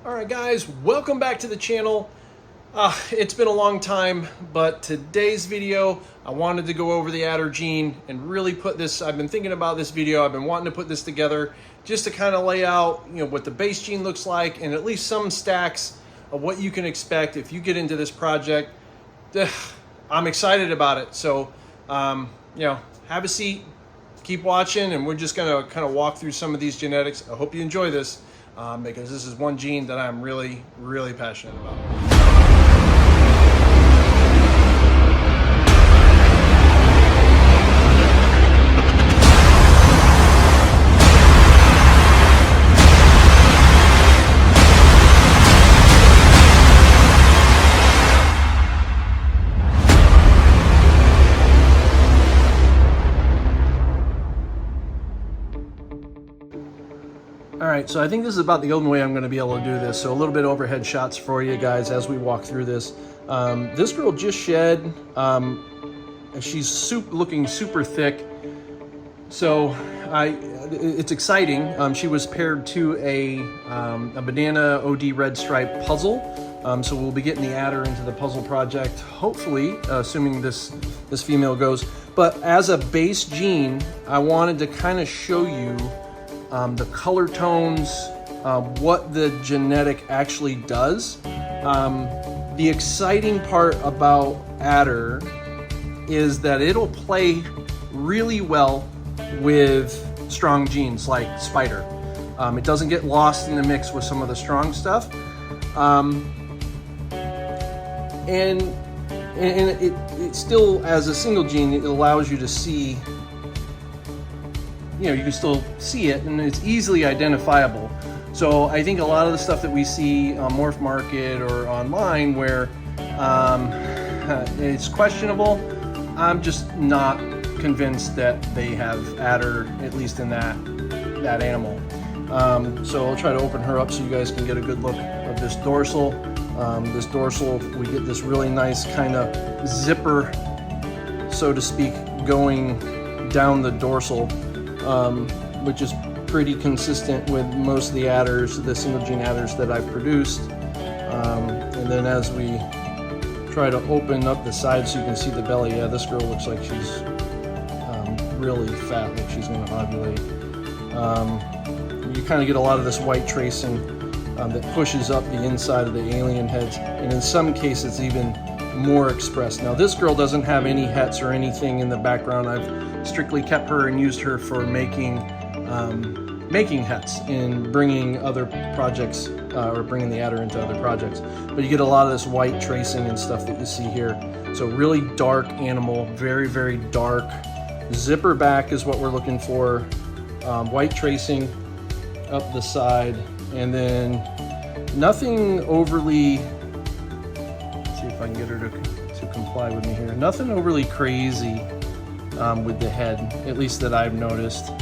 All right, guys, welcome back to the channel. It's been a long time, but today's video, I wanted to go over the adder gene and really put this, I've been thinking about this video, I've been wanting to put this together just to kind of lay out, what the base gene looks like and at least some stacks of what you can expect if you get into this project. I'm excited about it. So, have a seat, keep watching, and we're just gonna kind of walk through some of these genetics. I hope you enjoy this. Because this is one gene that I'm really, really passionate about. All right, so I think this is about the only way I'm going to be able to do this. So a little bit overhead shots for you guys as we walk through this. This girl just shed. She's looking super thick. So it's exciting. She was paired to a banana OD red stripe puzzle. So we'll be getting the adder into the puzzle project, hopefully, assuming this female goes. But as a base gene, I wanted to kind of show you the color tones, what the genetic actually does. The exciting part about adder is that it'll play really well with strong genes like spider. It doesn't get lost in the mix with some of the strong stuff. And it still, as a single gene, it allows you to see, you can still see it and it's easily identifiable. So I think a lot of the stuff that we see on Morph Market or online where it's questionable, I'm just not convinced that they have adder, at least in that animal. So I'll try to open her up so you guys can get a good look of this dorsal. We get this really nice kind of zipper, so to speak, going down the dorsal. Which is pretty consistent with most of the adders, the single gene adders that I've produced. And then as we try to open up the side so you can see the belly, yeah, this girl looks like she's really fat, like she's going to ovulate. You kind of get a lot of this white tracing that pushes up the inside of the alien heads, and in some cases even more expressed. Now this girl doesn't have any hets or anything in the background. I've strictly kept her and used her for making hets in bringing other projects or bringing the adder into other projects. But you get a lot of this white tracing and stuff that you see here. So really dark animal, very, very dark. Zipper back is what we're looking for. White tracing up the side, and then nothing overly, let's see if I can get her to comply with me here. Nothing overly crazy with the head, at least that I've noticed.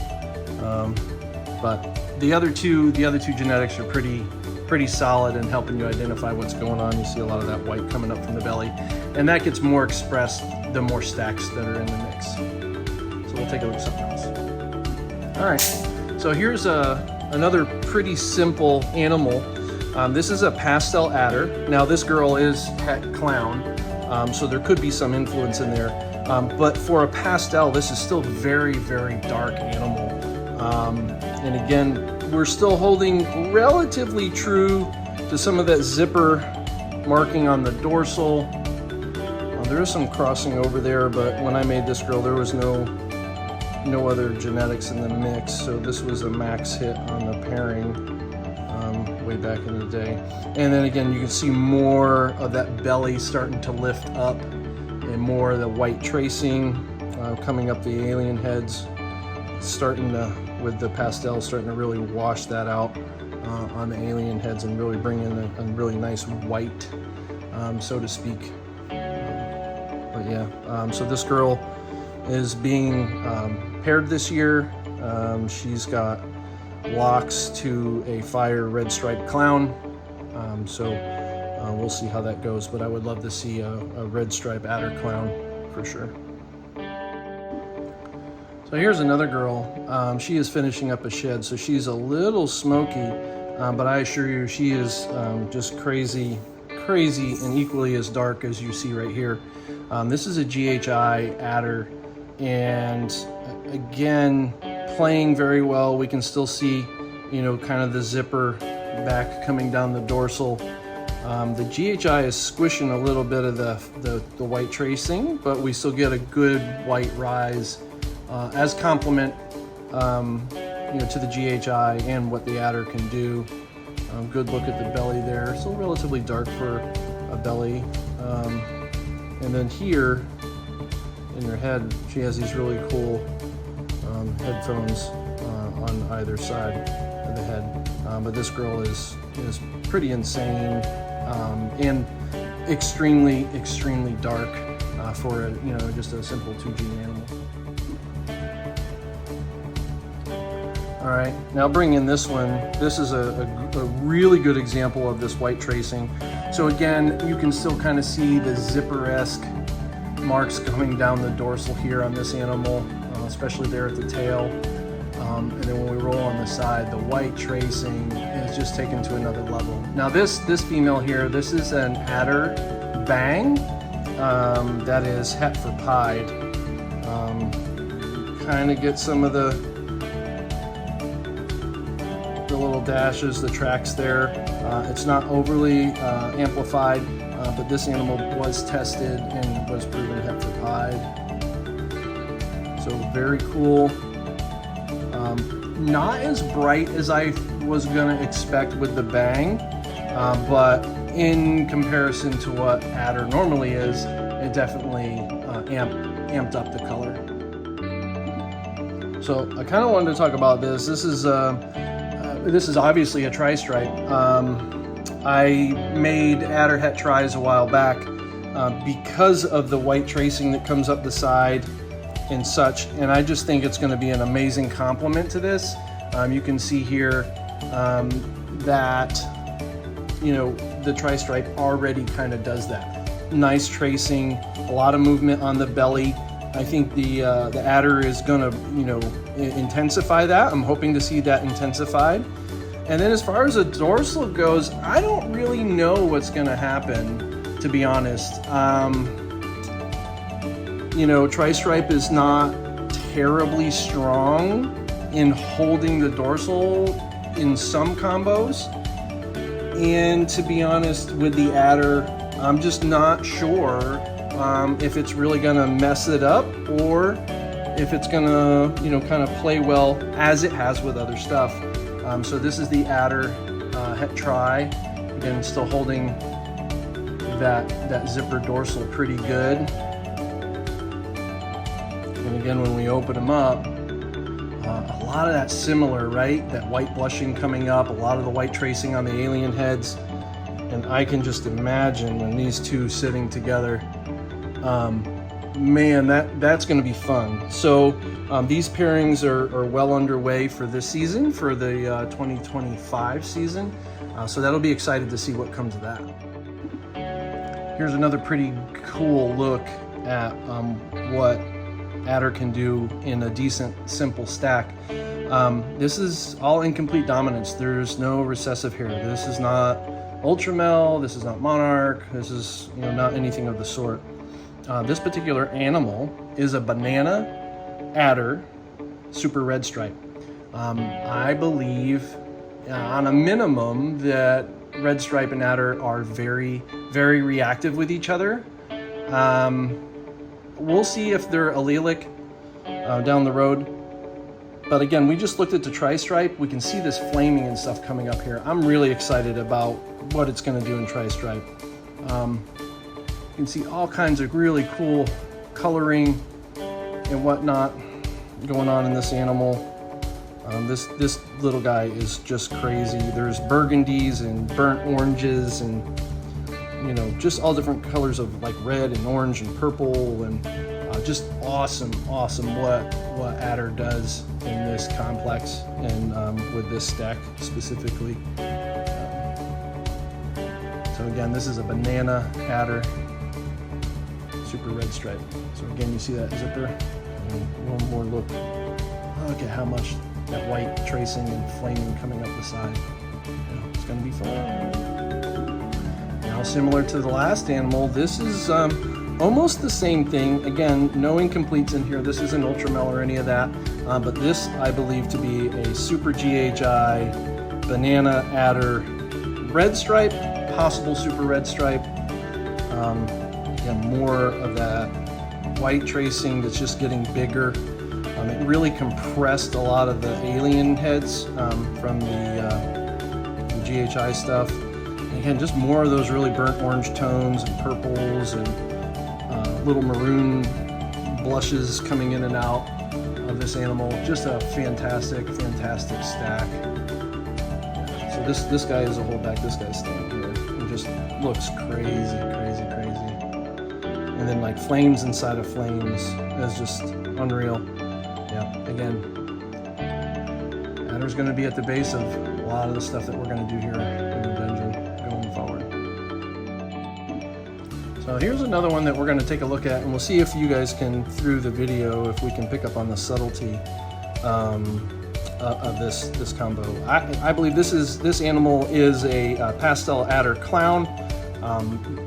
But the other two genetics are pretty solid in helping you identify what's going on. You see a lot of that white coming up from the belly, and that gets more expressed the more stacks that are in the mix. So we'll take a look at something else. All right, so here's another pretty simple animal. This is a pastel adder. Now this girl is het clown, so there could be some influence in there. But for a pastel, this is still very, very dark animal. And again, we're still holding relatively true to some of that zipper marking on the dorsal. There is some crossing over there, but when I made this girl, there was no other genetics in the mix. So this was a max hit on the pairing way back in the day. And then again, you can see more of that belly starting to lift up, and more of the white tracing coming up the alien heads, starting to, with the pastel, starting to really wash that out on the alien heads and really bring in a really nice white, so to speak. But yeah, so this girl is being paired this year. She's got locks to a fire red striped clown. So we'll see how that goes, but I would love to see a red stripe adder clown for sure. So here's another girl. She is finishing up a shed, so she's a little smoky. but I assure you she is just crazy and equally as dark as you see right here. This is a GHI Adder, and again, playing very well. We can still see, you know, kind of the zipper back coming down the dorsal. The GHI is squishing a little bit of the white tracing, but we still get a good white rise as complement, you know, to the GHI and what the Adder can do. Good look at the belly there. Still relatively dark for a belly. And then here in her head, she has these really cool headphones on either side of the head. But this girl is pretty insane and extremely dark for a, you know, just a simple 2G animal. All right, now bring in this one. This is a really good example of this white tracing. So again, you can still kind of see the zipper-esque marks going down the dorsal here on this animal, especially there at the tail. And then when we roll on the side, the white tracing is just taken to another level. Now this female here, this is an Adder Bang that is het for pied. Kind of get some of the little dashes, the tracks there. It's not overly amplified, but this animal was tested and was proven het for pied. So very cool. Not as bright as I was gonna expect with the Bang, but in comparison to what Adder normally is, it definitely amped up the color. So I kind of wanted to talk about this. This is obviously a tri-stripe. I made Adder het tris a while back because of the white tracing that comes up the side and such, and I just think it's going to be an amazing complement to this. You can see here that, you know, the tri-stripe already kind of does that. Nice tracing, a lot of movement on the belly. I think the Adder is going to, you know, intensify that. I'm hoping to see that intensified. And then as far as the dorsal goes, I don't really know what's going to happen, to be honest. You know, tri-stripe is not terribly strong in holding the dorsal in some combos. And to be honest, with the Adder, I'm just not sure if it's really gonna mess it up or if it's gonna, you know, kind of play well as it has with other stuff. So this is the Adder het tri. Again, still holding that zipper dorsal pretty good. And again, when we open them up, a lot of that similar, right? That white blushing coming up, a lot of the white tracing on the alien heads. And I can just imagine when these two sitting together, man, that's going to be fun. So these pairings are well underway for this season, for the 2025 season. So that'll be excited to see what comes of that. Here's another pretty cool look at what Adder can do in a decent, simple stack. This is all incomplete dominance. There's no recessive here. This is not Ultramel, this is not Monarch, this is, you know, not anything of the sort. This particular animal is a banana Adder super red stripe. I believe on a minimum that red stripe and Adder are very reactive with each other. We'll see if they're allelic down the road. But again, we just looked at the tri-stripe. We can see this flaming and stuff coming up here. I'm really excited about what it's going to do in tri-stripe. You can see all kinds of really cool coloring and whatnot going on in this animal. This little guy is just crazy. There's burgundies and burnt oranges and, you know, just all different colors of like red and orange and purple, and just awesome what Adder does in this complex and with this stack specifically. So again, this is a banana Adder super red stripe. So again, you see that zipper, and one more look at how much that white tracing and flaming coming up the side. going to be fun. Now, similar to the last animal, this is almost the same thing. Again, no incompletes in here. This isn't ultramel or any of that, but this I believe to be a super GHI banana adder red stripe, possible super red stripe. Again, more of that white tracing that's just getting bigger. It really compressed a lot of the alien heads from the GHI stuff. And again, just more of those really burnt orange tones and purples and little maroon blushes coming in and out of this animal. Just a fantastic, fantastic stack. So this guy is a holdback. This guy's standing here. It just looks crazy, crazy, crazy. And then like flames inside of flames is just unreal. Yeah, again, Adder's going to be at the base of a lot of the stuff that we're going to do here in the dungeon going forward. So here's another one that we're going to take a look at, and we'll see if you guys can, through the video, if we can pick up on the subtlety of this combo. I believe this animal is a Pastel Adder clown.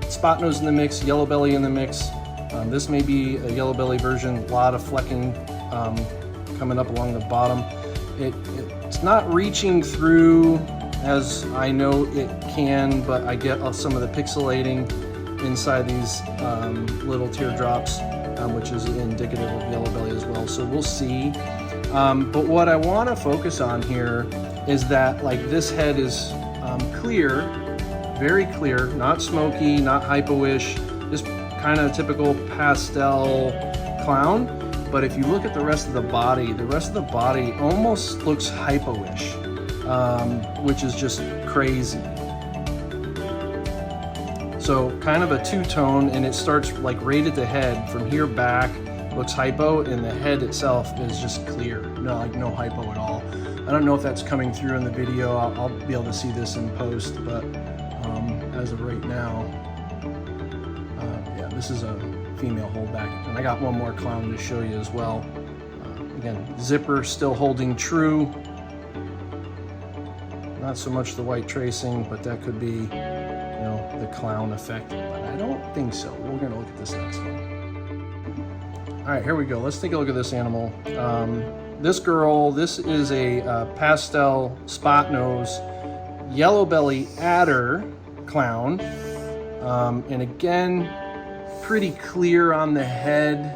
Spot nose in the mix, yellow belly in the mix. This may be a yellow belly version, a lot of flecking coming up along the bottom. It's not reaching through as I know it can, but I get some of the pixelating inside these little teardrops, which is indicative of yellow belly as well. So we'll see. But what I want to focus on here is that like this head is clear, very clear, not smoky, not hypo-ish, just kind of typical pastel clown. But if you look at the rest of the body almost looks hypo-ish, which is just crazy. So kind of a two-tone, and it starts like right at the head. From here back looks hypo, and the head itself is just clear. No hypo at all. I don't know if that's coming through in the video. I'll be able to see this in post, but as of right now, yeah, this is a female holdback. And I got one more clown to show you as well. Again, zipper still holding true. Not so much the white tracing, but that could be, the clown effect. But I don't think so. We're gonna look at this next one. All right, here we go. Let's take a look at this animal. This girl, this is a pastel spot nose, yellow belly adder clown. And again, pretty clear on the head,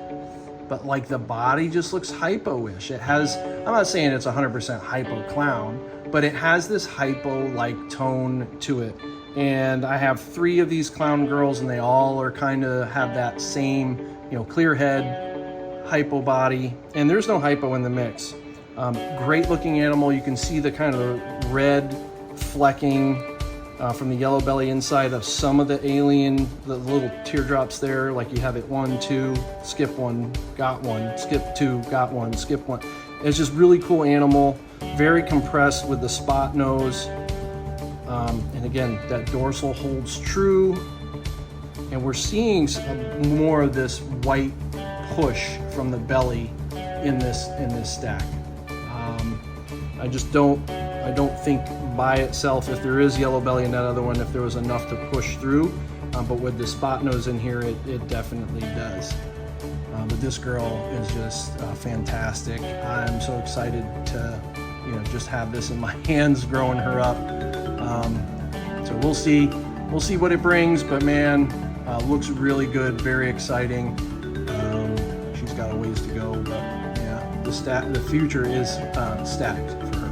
but like the body just looks hypo-ish. It has, I'm not saying it's 100% hypo clown, but it has this hypo-like tone to it. And I have 3 of these clown girls, and they all are kind of have that same, clear head, hypo body, and there's no hypo in the mix. Great looking animal. You can see the kind of red flecking from the yellow belly inside of some of the alien, the little teardrops there, like you have it 1, 2, skip 1, got 1, skip 2, got 1, skip 1. It's just really cool animal, very compressed with the spot nose. And again, that dorsal holds true, and we're seeing more of this white push from the belly in this stack. I don't think by itself, if there is yellow belly in that other one, if there was enough to push through, but with the spot nose in here, it definitely does. But this girl is just fantastic. I'm so excited to just have this in my hands, growing her up. So we'll see what it brings, but man, looks really good, very exciting. She's got a ways to go, but yeah, the future is stacked for her.